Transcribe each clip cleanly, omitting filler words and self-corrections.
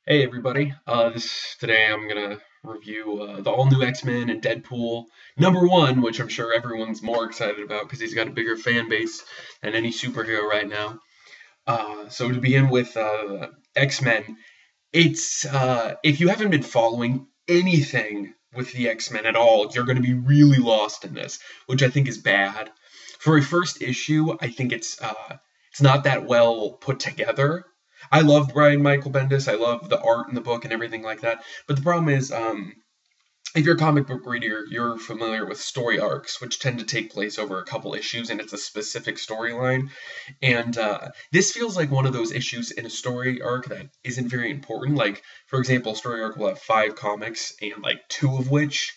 Hey everybody, today I'm gonna review the all-new X-Men and Deadpool #1, which I'm sure everyone's more excited about because he's got a bigger fan base than any superhero right now. So to begin with, X-Men, it's if you haven't been following anything with the X-Men at all, you're gonna be really lost in this, which I think is bad. For a first issue, I think it's not that well put together. I love Brian Michael Bendis. I love the art in the book and everything like that. But the problem is, if you're a comic book reader, you're familiar with story arcs, which tend to take place over a couple issues, and it's a specific storyline. And this feels like one of those issues in a story arc that isn't very important. Like, for example, a story arc will have 5 comics, and like 2 of which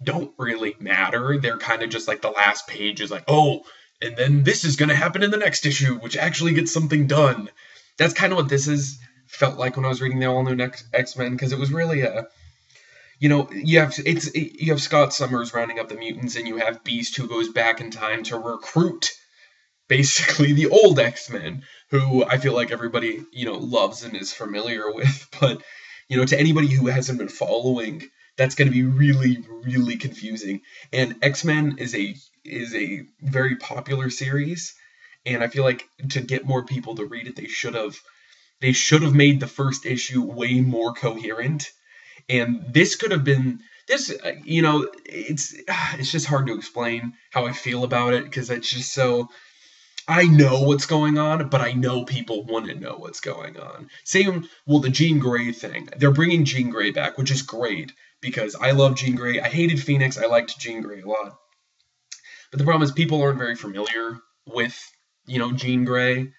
don't really matter. They're kind of just like the last page is like, oh, and then this is going to happen in the next issue, which actually gets something done. That's kind of what this is felt like when I was reading the all new X-Men, because it was really a, you have Scott Summers rounding up the mutants, and you have Beast who goes back in time to recruit basically the old X-Men, who I feel like everybody loves and is familiar with, but to anybody who hasn't been following, that's going to be really, really confusing. And X-Men is a very popular series, and I feel like to get more people to read it, they should have made the first issue way more coherent. And this could have been this. It's just hard to explain how I feel about it because it's just so. I know what's going on, but I know people want to know what's going on. Same, well, the Jean Grey thing. They're bringing Jean Grey back, which is great because I love Jean Grey. I hated Phoenix. I liked Jean Grey a lot. But the problem is people aren't very familiar with, Jean Grey.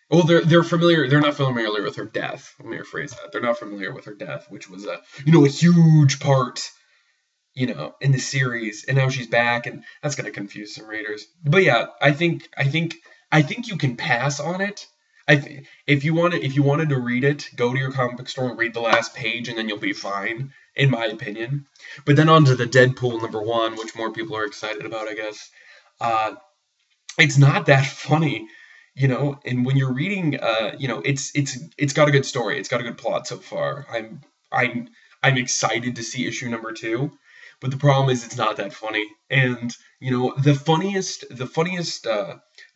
Well, they're familiar. They're not familiar with her death. Let me rephrase that. They're not familiar with her death, which was a huge part, in the series. And now she's back, and that's gonna confuse some readers. But yeah, I think you can pass on it. If you wanted to read it, go to your comic book store and read the last page, and then you'll be fine, in my opinion. But then on to the Deadpool #1, which more people are excited about, I guess. Uh, it's not that funny, and when you're reading, it's got a good story, it's got a good plot so far. I'm excited to see issue #2, but the problem is it's not that funny. And the funniest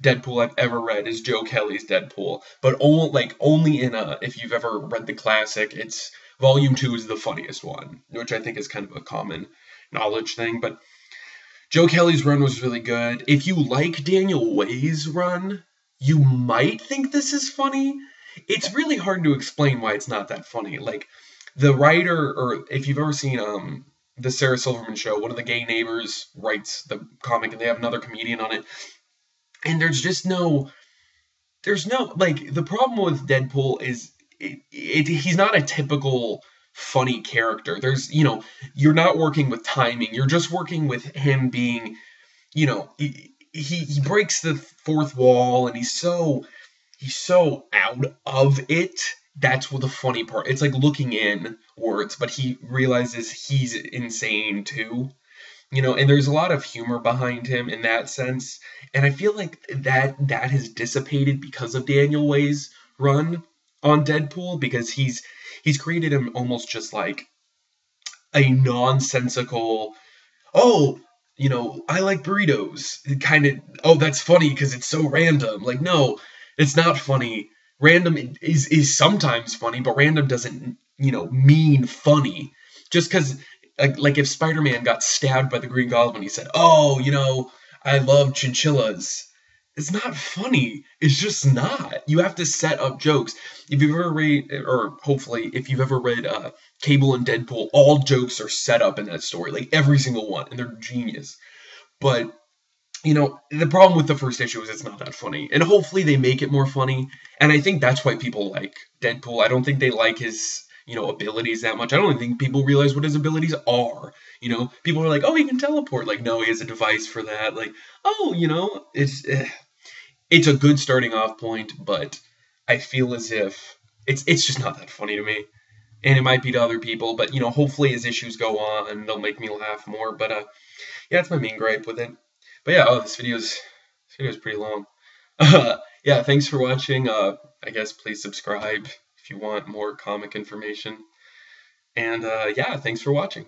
Deadpool I've ever read is Joe Kelly's Deadpool, but only in if you've ever read the classic, it's volume 2 is the funniest one, which I think is kind of a common knowledge thing. But Joe Kelly's run was really good. If you like Daniel Way's run, you might think this is funny. It's really hard to explain why it's not that funny. Like, the writer, or if you've ever seen the Sarah Silverman show, one of the gay neighbors writes the comic, and they have another comedian on it. And there's no like, the problem with Deadpool is he's not a typical funny character. You're not working with timing. You're just working with him being, he breaks the fourth wall, and he's so out of it. That's what the funny part. It's like looking in words, but he realizes he's insane too. And there's a lot of humor behind him in that sense. And I feel like that has dissipated because of Daniel Way's run on Deadpool, because he's created him almost just like a nonsensical, oh, I like burritos. Kind of, oh, that's funny because it's so random. Like, no, it's not funny. Random is sometimes funny, but random doesn't, mean funny. Just because, like if Spider-Man got stabbed by the Green Goblin, he said, oh, I love chinchillas. It's not funny. It's just not. You have to set up jokes. If you've ever read, or hopefully, if you've ever read Cable and Deadpool, all jokes are set up in that story, like every single one, and they're genius. But the problem with the first issue is it's not that funny, and hopefully they make it more funny. And I think that's why people like Deadpool. I don't think they like his abilities that much. I don't think people realize what his abilities are. People are like, oh, he can teleport. Like, no, he has a device for that. Like, oh, it's a good starting off point, but I feel as if it's just not that funny to me. And it might be to other people, but hopefully as issues go on, they'll make me laugh more. But yeah, that's my main gripe with it. But yeah, this video is pretty long. Yeah, thanks for watching. I guess please subscribe if you want more comic information. And yeah, thanks for watching.